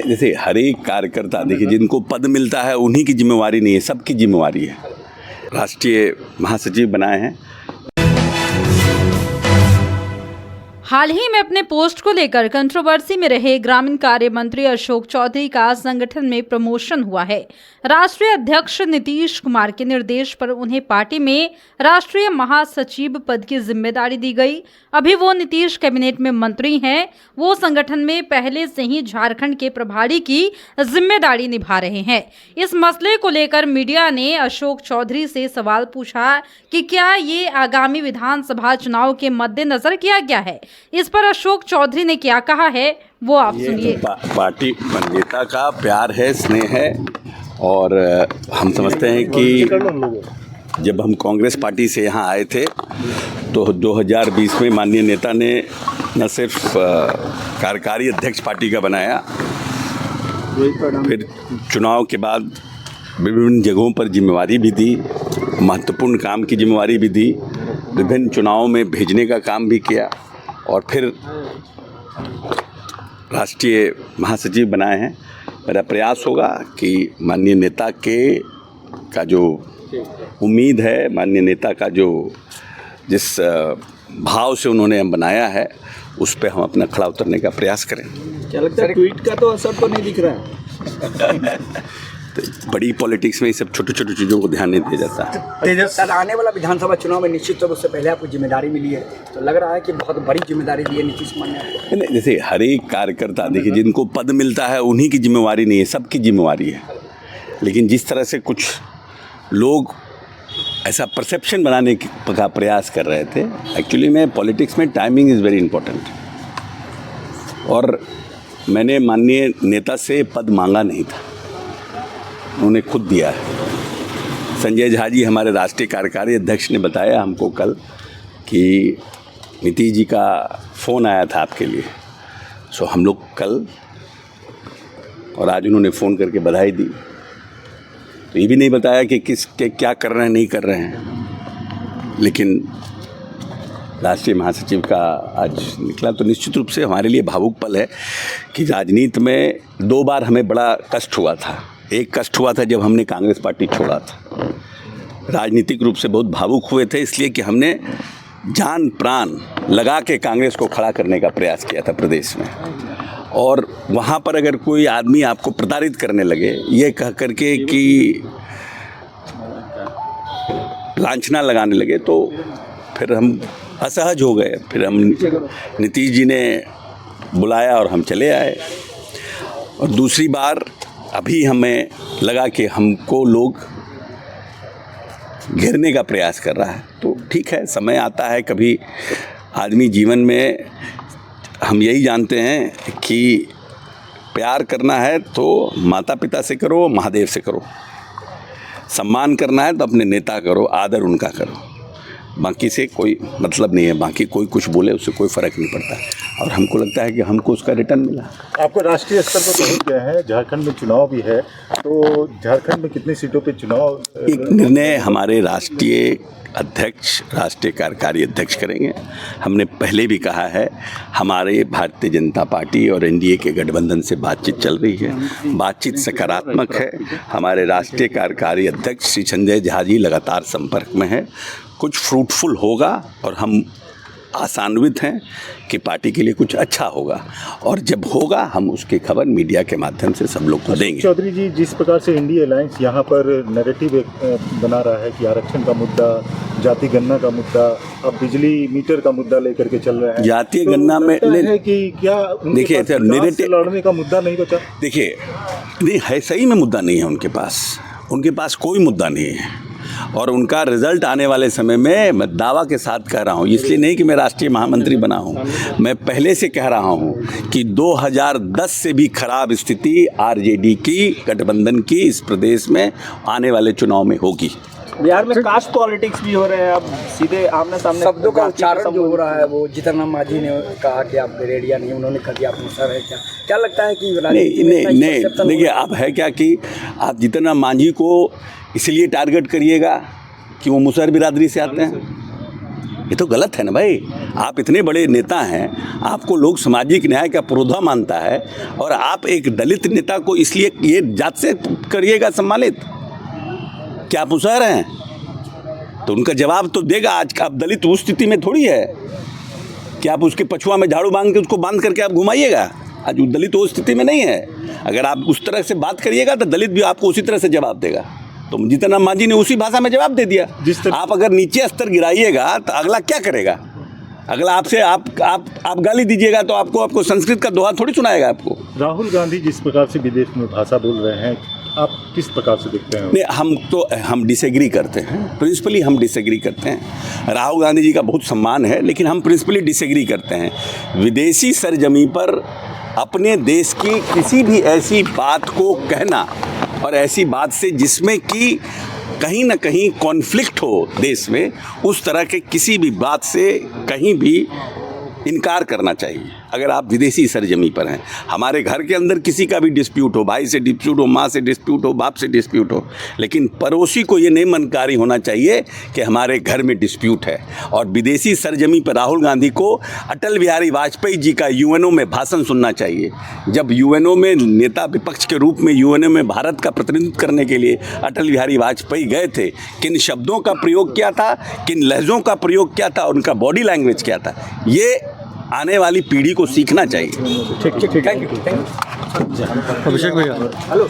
जैसे हर एक कार्यकर्ता, देखिए जिनको पद मिलता है उन्हीं की जिम्मेवारी नहीं है, सबकी जिम्मेवारी है। राष्ट्रीय महासचिव बनाए हैं। हाल ही में अपने पोस्ट को लेकर कंट्रोवर्सी में रहे ग्रामीण कार्य मंत्री अशोक चौधरी का संगठन में प्रमोशन हुआ है। राष्ट्रीय अध्यक्ष नीतीश कुमार के निर्देश पर उन्हें पार्टी में राष्ट्रीय महासचिव पद की जिम्मेदारी दी गई। अभी वो नीतीश कैबिनेट में मंत्री हैं। वो संगठन में पहले से ही झारखंड के प्रभारी की जिम्मेदारी निभा रहे हैं। इस मसले को लेकर मीडिया ने अशोक चौधरी से सवाल पूछा कि क्या ये आगामी विधानसभा चुनाव के मद्देनजर किया गया है। इस पर अशोक चौधरी ने क्या कहा है वो आप सुनिए। पार्टी नेता का प्यार है, स्नेह है, और हम समझते हैं कि जब हम कांग्रेस पार्टी से यहाँ आए थे तो 2020 में माननीय नेता ने न सिर्फ कार्यकारी अध्यक्ष पार्टी का बनाया, फिर चुनाव के बाद विभिन्न जगहों पर जिम्मेवारी भी दी, महत्वपूर्ण काम की जिम्मेवारी भी दी, विभिन्न चुनावों में भेजने का काम भी किया, और फिर राष्ट्रीय महासचिव बनाए हैं। मेरा प्रयास होगा कि माननीय नेता का जो उम्मीद है, माननीय नेता का जो जिस भाव से उन्होंने हम बनाया है, उस पे हम अपना खड़ा उतरने का प्रयास करें। क्या लगता है ट्वीट का तो असर तो नहीं दिख रहा है? तो बड़ी पॉलिटिक्स में ये सब छोटी छोटी चीज़ों को ध्यान नहीं दिया जाता। सर, आने वाला विधानसभा चुनाव में निश्चित तौर से पहले आपको जिम्मेदारी मिली है, तो लग रहा है कि बहुत बड़ी जिम्मेदारी दी है नीतीश कुमार ने आपको। नहीं, जैसे हर एक कार्यकर्ता, देखिए जिनको पद मिलता है उन्हीं की जिम्मेवारी नहीं है, सबकी जिम्मेवारी है। लेकिन जिस तरह से कुछ लोग ऐसा परसेप्शन बनाने का प्रयास कर रहे थे, एक्चुअली में पॉलिटिक्स में टाइमिंग इज़ वेरी इंपॉर्टेंट। और मैंने माननीय नेता से पद मांगा नहीं था, उन्होंने खुद दिया है। संजय झा जी, हमारे राष्ट्रीय कार्यकारी अध्यक्ष, ने बताया हमको कल कि नीतीश जी का फ़ोन आया था आपके लिए। सो हम लोग कल और आज उन्होंने फ़ोन करके बधाई दी, तो ये भी नहीं बताया कि क्या कर रहे हैं, नहीं कर रहे हैं। लेकिन राष्ट्रीय महासचिव का आज निकला तो निश्चित रूप से हमारे लिए भावुक पल है कि राजनीति में 2 बार हमें बड़ा कष्ट हुआ था। एक कष्ट हुआ था जब हमने कांग्रेस पार्टी छोड़ा था। राजनीतिक रूप से बहुत भावुक हुए थे, इसलिए कि हमने जान प्राण लगा के कांग्रेस को खड़ा करने का प्रयास किया था प्रदेश में। और वहाँ पर अगर कोई आदमी आपको प्रताड़ित करने लगे, ये कह करके कि लांछना लगाने लगे, तो फिर हम असहज हो गए। फिर हम नीतीश जी ने बुलाया और हम चले आए। और दूसरी बार अभी हमें लगा कि हमको लोग घेरने का प्रयास कर रहा है, तो ठीक है, समय आता है। कभी आदमी जीवन में, हम यही जानते हैं कि प्यार करना है तो माता पिता से करो, महादेव से करो। सम्मान करना है तो अपने नेता करो, आदर उनका करो। बाकी से कोई मतलब नहीं है, बाकी कोई कुछ बोले उससे कोई फ़र्क नहीं पड़ता। और हमको लगता है कि हमको उसका रिटर्न मिला। आपको राष्ट्रीय स्तर पर पहुंच गया है, झारखंड में चुनाव भी है, तो झारखंड में कितनी सीटों पे चुनाव? एक निर्णय हमारे राष्ट्रीय अध्यक्ष, राष्ट्रीय कार्यकारी अध्यक्ष करेंगे। हमने पहले भी कहा है, हमारे भारतीय जनता पार्टी और एनडीए के गठबंधन से बातचीत चल रही है, बातचीत सकारात्मक है। हमारे राष्ट्रीय कार्यकारी अध्यक्ष श्री संजय झा जी लगातार संपर्क में है। कुछ फ्रूटफुल होगा और हम आशान्वित हैं कि पार्टी के लिए कुछ अच्छा होगा, और जब होगा हम उसकी खबर मीडिया के माध्यम से सब लोग को देंगे। चौधरी जी, जिस प्रकार से इंडिया अलायंस यहाँ पर नैरेटिव बना रहा है कि आरक्षण का मुद्दा, जाति गणना का मुद्दा, अब बिजली मीटर का मुद्दा लेकर के चल रहे हैं, जातीय गणना में है कि क्या देखिए नेरेटिव लड़ने का मुद्दा नहीं बचा? देखिए, नहीं है, सही में मुद्दा नहीं है उनके पास कोई मुद्दा नहीं है। और उनका रिजल्ट आने वाले समय में, मैं दावा के साथ कह रहा हूँ, इसलिए नहीं कि मैं राष्ट्रीय महामंत्री बना हूँ, मैं पहले से कह रहा हूँ कि 2010 से भी खराब स्थिति आरजेडी की, गठबंधन की इस प्रदेश में आने वाले चुनाव में होगी। बिहार में कास्ट पॉलिटिक्स भी हो रहे हैं, अब सीधे आमने सामने शब्दों का उच्चारण जो हो रहा है, वो जीतन राम मांझी ने कहा कि आप गरेड़िया नहीं, उन्होंने कहा कि आप मुसहर है। क्या लगता है कि नहीं, देखिए, अब है क्या कि आप जीतन राम मांझी को इसलिए टारगेट करिएगा कि वो मुसहर बिरादरी से आते हैं। ये तो गलत है ना भाई। आप इतने बड़े नेता हैं, आपको लोग सामाजिक न्याय का पुरोधा मानता है, और आप एक दलित नेता को इसलिए ये जात से करिएगा सम्मानित, क्या आप मुसहर हैं? तो उनका जवाब तो देगा। आज का अब दलित उस स्थिति में थोड़ी है कि आप उसके पछुआ में झाड़ू बांध के उसको बांध करके आप घुमाइएगा। आज वो दलित उस स्थिति में नहीं है। अगर आप उस तरह से बात करिएगा तो दलित भी आपको उसी तरह से जवाब देगा। तो जीतन राम मांझी ने उसी भाषा में जवाब दे दिया। आप अगर नीचे स्तर गिराइएगा तो अगला क्या करेगा? अगला आपसे आप गाली दीजिएगा तो आपको संस्कृत का दोहा थोड़ी सुनाएगा आपको। राहुल गांधी जिस प्रकार से विदेश में भाषा बोल रहे हैं, आप किस प्रकार से देखते हैं? नहीं, हम डिसएग्री करते हैं, प्रिंसिपली हम डिसएग्री करते हैं। राहुल गांधी जी का बहुत सम्मान है, लेकिन हम प्रिंसिपली डिसएग्री करते हैं। विदेशी सरजमी पर अपने देश की किसी भी ऐसी बात को कहना, और ऐसी बात से जिसमें कि कहीं ना कहीं कॉन्फ्लिक्ट हो देश में, उस तरह के किसी भी बात से कहीं भी इनकार करना चाहिए। अगर आप विदेशी सरजमी पर हैं, हमारे घर के अंदर किसी का भी डिस्प्यूट हो, भाई से डिस्प्यूट हो, माँ से डिस्प्यूट हो, बाप से डिस्प्यूट हो, लेकिन पड़ोसी को ये नहीं मनकारी होना चाहिए कि हमारे घर में डिस्प्यूट है। और विदेशी सरजमी पर राहुल गांधी को अटल बिहारी वाजपेयी जी का यूएनओ में भाषण सुनना चाहिए। जब यूएनओ में नेता विपक्ष के रूप में यूएनओ में भारत का प्रतिनिधित्व करने के लिए अटल बिहारी वाजपेयी गए थे, किन शब्दों का प्रयोग किया था, किन लहजों का प्रयोग किया था, उनका बॉडी लैंग्वेज क्या था, ये आने वाली पीढ़ी को सीखना चाहिए। ठीक, थैंक यू। अभिषेक भैया, हेलो।